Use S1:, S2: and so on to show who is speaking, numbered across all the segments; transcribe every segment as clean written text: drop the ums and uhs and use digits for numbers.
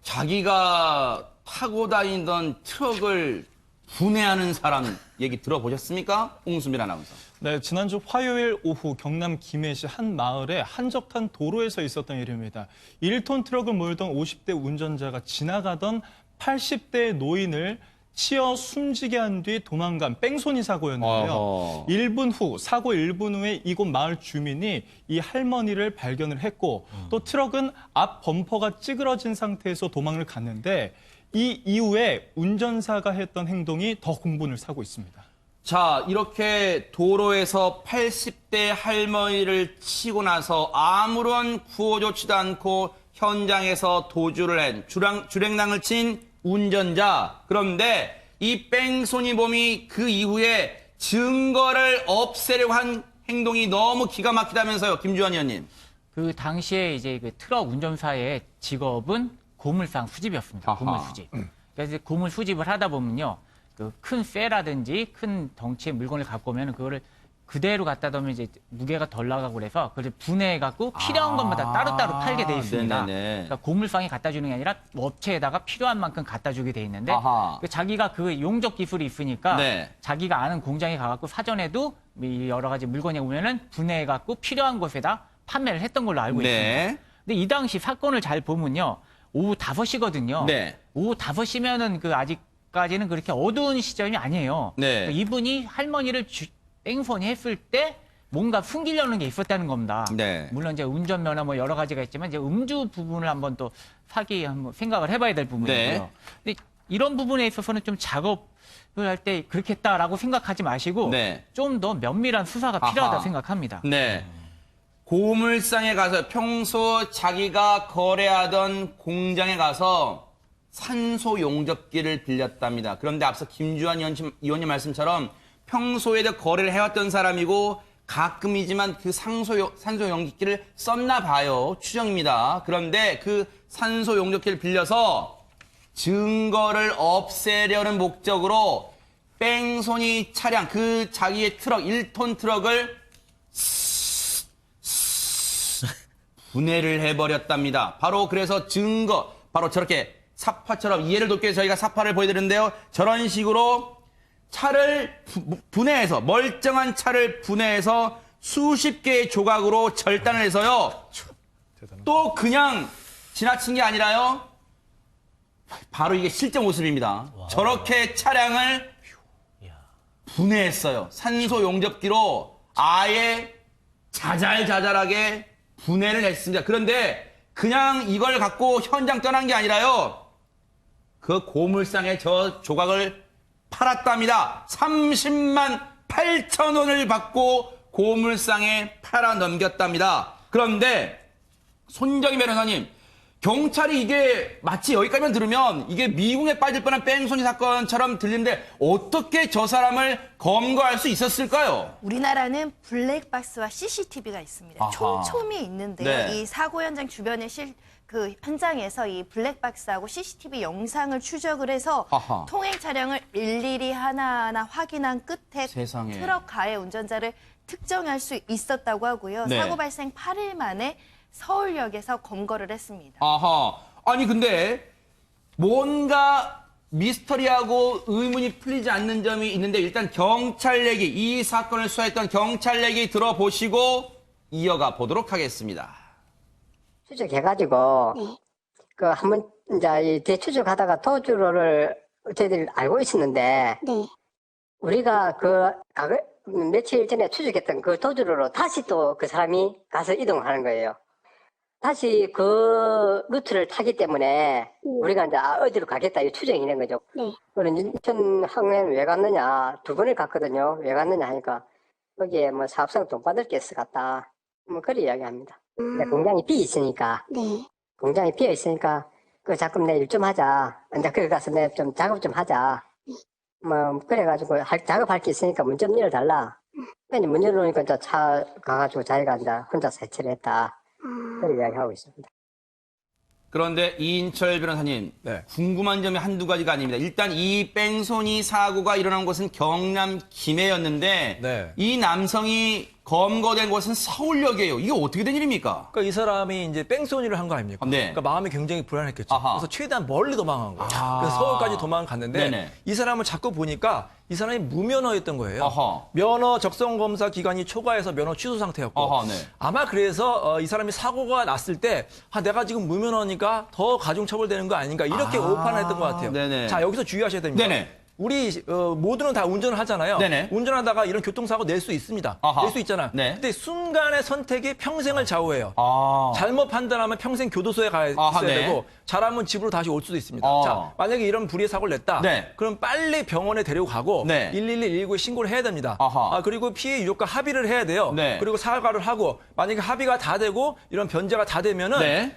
S1: 자기가 타고 다니던 트럭을 분해하는 사람 얘기 들어보셨습니까? 홍수민 아나운서.
S2: 네, 지난주 화요일 오후 경남 김해시 한 마을에 한적한 도로에서 있었던 일입니다. 1톤 트럭을 몰던 50대 운전자가 지나가던 80대 노인을 치어 숨지게 한 뒤 도망간 뺑소니 사고였는데요.
S1: 어허.
S2: 사고 1분 후에 이곳 마을 주민이 이 할머니를 발견을 했고 또 트럭은 앞 범퍼가 찌그러진 상태에서 도망을 갔는데 이 이후에 운전사가 했던 행동이 더 공분을 사고 있습니다.
S1: 자, 이렇게 도로에서 80대 할머니를 치고 나서 아무런 구호 조치도 않고 현장에서 도주를 한 주랭랑을 친 운전자. 그런데 이 뺑소니범이 그 이후에 증거를 없애려고 한 행동이 너무 기가 막히다면서요, 김주환 의원님.
S3: 그 당시에 이제 그 트럭 운전사의 직업은 고물상 수집이었습니다.
S1: 아하.
S3: 고물 수집. 그래서 이제 고물 수집을 하다 보면요, 그 큰 쇠라든지 큰 덩치의 물건을 갖고 오면 그거를 그대로 갖다 두면 이제 무게가 덜 나가고 그래서 그걸 분해해갖고 필요한 것마다 따로따로 팔게 돼 있습니다.
S1: 네네네.
S3: 그러니까 고물상이 갖다 주는 게 아니라 업체에다가 필요한 만큼 갖다 주게 돼 있는데
S1: 아하.
S3: 자기가 그 용접 기술이 있으니까
S1: 네.
S3: 자기가 아는 공장에 가갖고 사전에도 이 여러 가지 물건이 오면은 분해해갖고 필요한 곳에다 판매를 했던 걸로 알고 있습니다.
S1: 네.
S3: 근데 이 당시 사건을 잘 보면요, 오후 5시거든요.
S1: 네.
S3: 오후 5시면은 그 아직까지는 그렇게 어두운 시점이 아니에요.
S1: 네.
S3: 그러니까 이분이 할머니를 뺑소니 했을 때 뭔가 숨기려는 게 있었다는 겁니다.
S1: 네.
S3: 물론 이제 운전면허 뭐 여러 가지가 있지만 이제 음주 부분을 한번 또 한번 생각을 해봐야 될 부분이고요.
S1: 네.
S3: 근데 이런 부분에 있어서는 좀 작업을 할 때 그렇게 했다라고 생각하지 마시고
S1: 네.
S3: 좀 더 면밀한 수사가 필요하다고
S1: 아하.
S3: 생각합니다.
S1: 네. 고물상에 가서 평소 자기가 거래하던 공장에 가서 산소 용접기를 빌렸답니다. 그런데 앞서 김주환 의원님 말씀처럼 평소에도 거래를 해왔던 사람이고 가끔이지만 그 산소 용접기를 썼나 봐요. 추정입니다. 그런데 그 산소 용접기를 빌려서 증거를 없애려는 목적으로 뺑소니 차량, 그 자기의 트럭, 1톤 트럭을 분해를 해버렸답니다. 바로 그래서 증거, 바로 저렇게 사파처럼 이해를 돕기 위해서 저희가 사파를 보여드렸는데요. 저런 식으로 차를 분해해서, 멀쩡한 차를 분해해서 수십 개의 조각으로 절단을 해서요. 또 그냥 지나친 게 아니라요. 바로 이게 실제 모습입니다. 저렇게 차량을 분해했어요. 산소 용접기로 아예 자잘자잘하게 분해를 했습니다. 그런데 그냥 이걸 갖고 현장 떠난 게 아니라요. 그 고물상에 저 조각을 팔았답니다. 30만 8천 원을 받고 고물상에 팔아 넘겼답니다. 그런데 손정희 변호사님, 경찰이 이게 마치 여기까지만 들으면 이게 미궁에 빠질 뻔한 뺑소니 사건처럼 들리는데 어떻게 저 사람을 검거할 수 있었을까요?
S4: 우리나라는 블랙박스와 CCTV가 있습니다.
S1: 아하.
S4: 촘촘히 있는데요.
S1: 네.
S4: 이 사고 현장 주변에 그 현장에서 이 블랙박스하고 CCTV 영상을 추적을 해서
S1: 아하.
S4: 통행 차량을 일일이 하나하나 확인한 끝에
S1: 세상에.
S4: 트럭 가해 운전자를 특정할 수 있었다고 하고요.
S1: 네.
S4: 사고 발생 8일 만에 서울역에서 검거를 했습니다.
S1: 아하. 아니 근데 뭔가 미스터리하고 의문이 풀리지 않는 점이 있는데 일단 경찰 얘기, 이 사건을 수사했던 경찰 얘기 들어보시고 이어가 보도록 하겠습니다.
S5: 추적해가지고 그 한번 이제 이 대추적하다가 도주로를 저희들이 알고 있었는데 우리가 그 며칠 전에 추적했던 그 도주로로 다시 또 그 사람이 가서 이동하는 거예요. 다시 그 루트를 타기 때문에 우리가 이제 어디로 가겠다 이 추정이 된 거죠. 그래서 인천 항에는 왜 갔느냐, 2번을 갔거든요. 왜 갔느냐 하니까 거기에 뭐 사업상 돈 받을 게 있어 갔다. 뭐 그리 이야기합니다. 근데 공장이 비어 있으니까, 공장이 비어 있으니까 그 자꾸 내 일 좀 하자. 이제 거기 가서 내 좀 작업 좀 하자. 뭐 그래가지고 작업할 게 있으니까 문 좀 열어달라. 문 열어놓으니까 이제 차 가가지고 자기가 이제 혼자 세차를 했다. 그런 이야기하고 있습니다.
S1: 그런데 이인철 변호사님,
S2: 네.
S1: 궁금한 점이 한두 가지가 아닙니다. 일단 이 뺑소니 사고가 일어난 곳은 경남 김해였는데
S2: 네.
S1: 이 남성이 검거된 곳은 서울역이에요. 이게 어떻게 된 일입니까?
S6: 그러니까 이 사람이 이제 뺑소니를 한 거 아닙니까?
S1: 네.
S6: 그러니까 마음이 굉장히 불안했겠죠.
S1: 아하.
S6: 그래서 최대한 멀리 도망간 거예요. 그래서 서울까지 도망갔는데
S1: 네네.
S6: 이 사람을 자꾸 보니까 이 사람이 무면허였던 거예요.
S1: 아하.
S6: 면허 적성 검사 기간이 초과해서 면허 취소 상태였고
S1: 아하, 네.
S6: 아마 그래서 이 사람이 사고가 났을 때 내가 지금 무면허니까 더 가중처벌되는 거 아닌가 이렇게 오판을 했던 것 같아요.
S1: 네네.
S6: 자 여기서 주의하셔야 됩니다.
S1: 네네.
S6: 우리 모두는 다 운전을 하잖아요.
S1: 네네.
S6: 운전하다가 이런 교통사고 낼 수 있습니다.
S1: 아하.
S6: 낼 수 있잖아.
S1: 네.
S6: 근데 순간의 선택이 평생을 좌우해요.
S1: 아.
S6: 잘못 판단하면 평생 교도소에 가 있어야
S1: 아하, 네.
S6: 되고 잘하면 집으로 다시 올 수도 있습니다.
S1: 어.
S6: 자, 만약에 이런 불의의 사고를 냈다.
S1: 네.
S6: 그럼 빨리 병원에 데려가고
S1: 네.
S6: 112, 119에 신고를 해야 됩니다.
S1: 아하.
S6: 그리고 피해 유족과 합의를 해야 돼요.
S1: 네.
S6: 그리고 사과를 하고 만약에 합의가 다 되고 이런 변제가 다 되면은
S1: 네.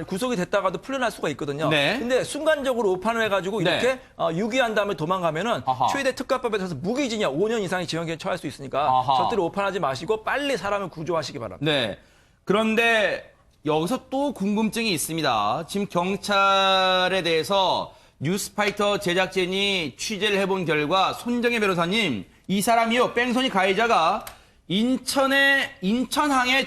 S6: 구속이 됐다가도 풀려날 수가 있거든요.
S1: 네.
S6: 근데 순간적으로 오판을 해가지고
S1: 네.
S6: 이렇게 유기한 다음에 도망가면은
S1: 아하.
S6: 최대 특가법에 따라서 무기징역 5년 이상의 징역에 처할 수 있으니까
S1: 아하.
S6: 절대로 오판하지 마시고 빨리 사람을 구조하시기 바랍니다.
S1: 네. 그런데 여기서 또 궁금증이 있습니다. 지금 경찰에 대해서 뉴스파이터 제작진이 취재를 해본 결과 손정혜 변호사님, 이 사람이요, 뺑소니 가해자가 인천항에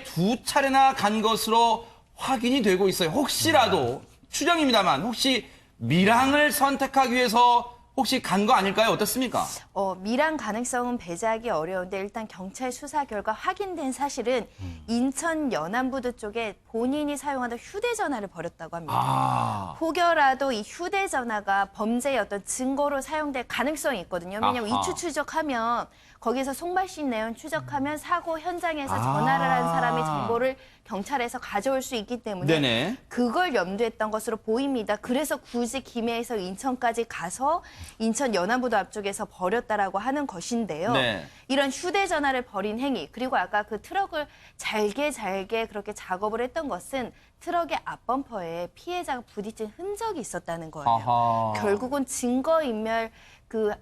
S1: 2차례나 간 것으로 확인이 되고 있어요. 혹시라도, 추정입니다만, 혹시 밀항을 선택하기 위해서 혹시 간 거 아닐까요? 어떻습니까?
S4: 밀항 가능성은 배제하기 어려운데 일단 경찰 수사 결과 확인된 사실은 인천 연안부두 쪽에 본인이 사용하던 휴대전화를 버렸다고 합니다.
S1: 아.
S4: 혹여라도 이 휴대전화가 범죄의 어떤 증거로 사용될 가능성이 있거든요. 왜냐하면
S1: 아하.
S4: 이추 추적하면 거기서 송발신 내용 추적하면 사고 현장에서 전화를 한 사람의 정보를 경찰에서 가져올 수 있기 때문에
S1: 네네.
S4: 그걸 염두했던 것으로 보입니다. 그래서 굳이 김해에서 인천까지 가서 인천 연안부두 앞쪽에서 버렸다라고 하는 것인데요.
S1: 네.
S4: 이런 휴대전화를 버린 행위, 그리고 아까 그 트럭을 잘게 그렇게 작업을 했던 것은 트럭의 앞범퍼에 피해자가 부딪힌 흔적이 있었다는 거예요.
S1: 아하.
S4: 결국은 증거인멸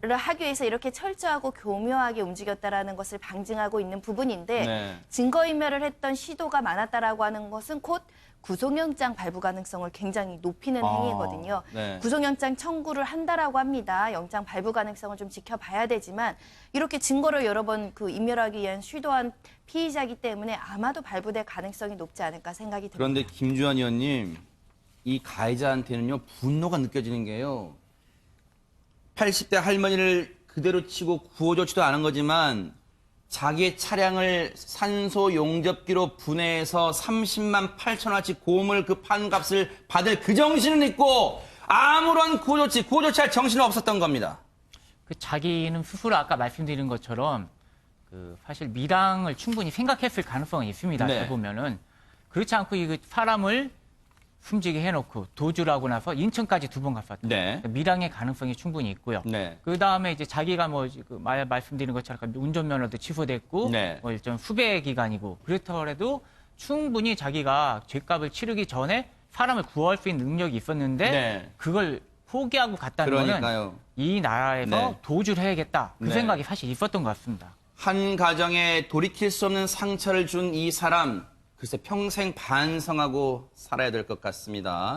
S4: 를 하기 위해서 이렇게 철저하고 교묘하게 움직였다라는 것을 방증하고 있는 부분인데
S1: 네.
S4: 증거인멸을 했던 시도가 많았다라고 하는 것은 곧 구속영장 발부 가능성을 굉장히 높이는 행위거든요.
S1: 네.
S4: 구속영장 청구를 한다라고 합니다. 영장 발부 가능성을 좀 지켜봐야 되지만 이렇게 증거를 여러 번 인멸하기 위한 시도한 피의자이기 때문에 아마도 발부될 가능성이 높지 않을까 생각이 듭니다.
S1: 그런데 김주환 의원님, 이 가해자한테는요, 분노가 느껴지는 게요. 80대 할머니를 그대로 치고 구워줬지도 않은 거지만 자기의 차량을 산소 용접기로 분해해서 30만 8천 원어치 고물 그 판값을 받을 그 정신은 있고 아무런 구호조치할 정신은 없었던 겁니다.
S3: 그 자기는 스스로 아까 말씀드린 것처럼 사실 밀항을 충분히 생각했을 가능성이 있습니다.
S1: 네.
S3: 해보면은 그렇지 않고 이 사람을 숨지게 해놓고 도주를 하고 나서 인천까지 2번 갔었다.
S1: 네.
S3: 밀항의 가능성이 충분히 있고요.
S1: 네.
S3: 그 다음에 이제 자기가 말씀드린 것처럼 운전면허도 취소됐고,
S1: 네.
S3: 좀 후배 기간이고, 그렇더라도 충분히 자기가 죄값을 치르기 전에 사람을 구할 수 있는 능력이 있었는데,
S1: 네.
S3: 그걸 포기하고 갔다는
S1: 그러니까요.
S3: 거는 이 나라에서
S1: 네.
S3: 도주를 해야겠다. 그
S1: 네.
S3: 생각이 사실 있었던 것 같습니다.
S1: 한 가정에 돌이킬 수 없는 상처를 준 이 사람, 글쎄 평생 반성하고 살아야 될 것 같습니다.